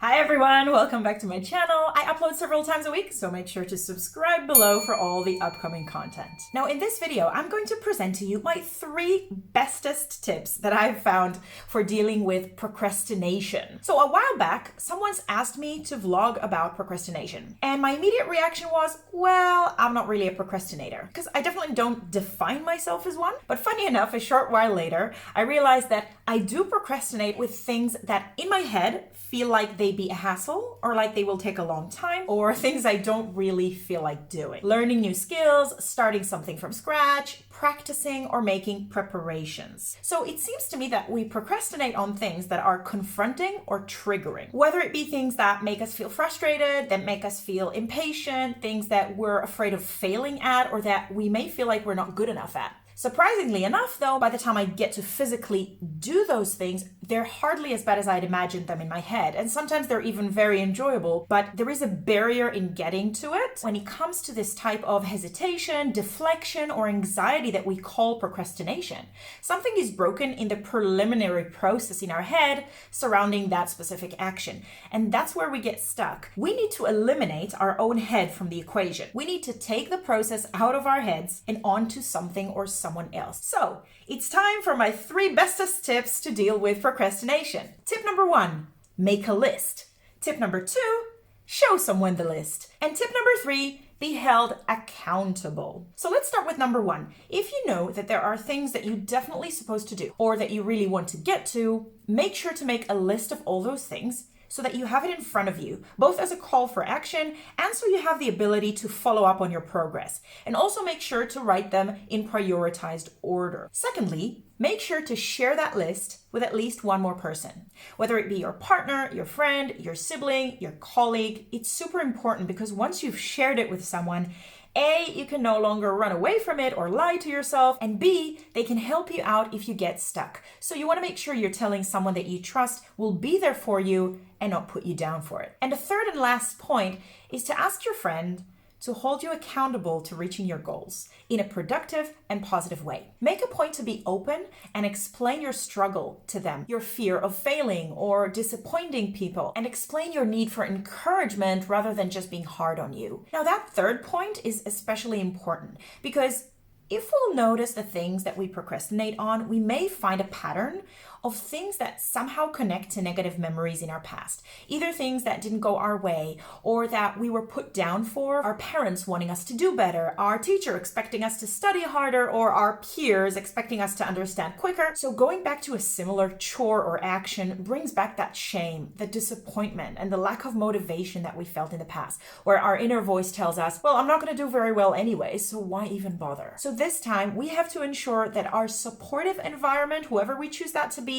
Hi everyone, welcome back to my channel. I upload several times a week, so make sure to subscribe below for all the upcoming content. Now in this video, I'm going to present to you my 3 bestest tips that I've found for dealing with procrastination. So a while back, someone's asked me to vlog about procrastination, and my immediate reaction was, well, I'm not really a procrastinator, because I definitely don't define myself as one. But funny enough, a short while later, I realized that I do procrastinate with things that in my head feel like they be a hassle, or like they will take a long time, or things I don't really feel like doing. Learning new skills, starting something from scratch, practicing, or making preparations. So it seems to me that we procrastinate on things that are confronting or triggering. Whether it be things that make us feel frustrated, that make us feel impatient, things that we're afraid of failing at, or that we may feel like we're not good enough at. Surprisingly enough, though, by the time I get to physically do those things, they're hardly as bad as I'd imagined them in my head. And sometimes they're even very enjoyable, but there is a barrier in getting to it when it comes to this type of hesitation, deflection, or anxiety that we call procrastination. Something is broken in the preliminary process in our head surrounding that specific action. And that's where we get stuck. We need to eliminate our own head from the equation. We need to take the process out of our heads and onto something or someone else. So it's time for my 3 bestest tips to deal with procrastination. Tip number 1, make a list. Tip number 2, show someone the list. And tip number 3, be held accountable. So let's start with number 1. If you know that there are things that you're definitely supposed to do or that you really want to get to, make sure to make a list of all those things so that you have it in front of you, both as a call for action and so you have the ability to follow up on your progress. And also make sure to write them in prioritized order. Secondly, make sure to share that list with at least one more person. Whether it be your partner, your friend, your sibling, your colleague, it's super important because once you've shared it with someone, A, you can no longer run away from it or lie to yourself, and B, they can help you out if you get stuck. So you want to make sure you're telling someone that you trust will be there for you and not put you down for it. And the third and last point is to ask your friend to hold you accountable to reaching your goals in a productive and positive way. Make a point to be open and explain your struggle to them, your fear of failing or disappointing people, and explain your need for encouragement rather than just being hard on you. Now, that third point is especially important because if we'll notice the things that we procrastinate on, we may find a pattern of things that somehow connect to negative memories in our past. Either things that didn't go our way or that we were put down for, our parents wanting us to do better, our teacher expecting us to study harder, or our peers expecting us to understand quicker. So going back to a similar chore or action brings back that shame, the disappointment, and the lack of motivation that we felt in the past, where our inner voice tells us, well, I'm not going to do very well anyway, so why even bother? So this time we have to ensure that our supportive environment, whoever we choose that to be,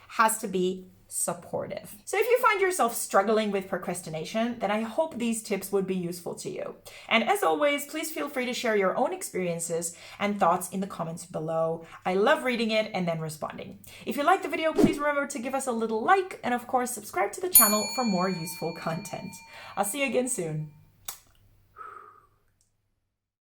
has to be supportive. So if you find yourself struggling with procrastination, then I hope these tips would be useful to you. And as always, please feel free to share your own experiences and thoughts in the comments below. I love reading it and then responding. If you liked the video, please remember to give us a little like and of course subscribe to the channel for more useful content. I'll see you again soon.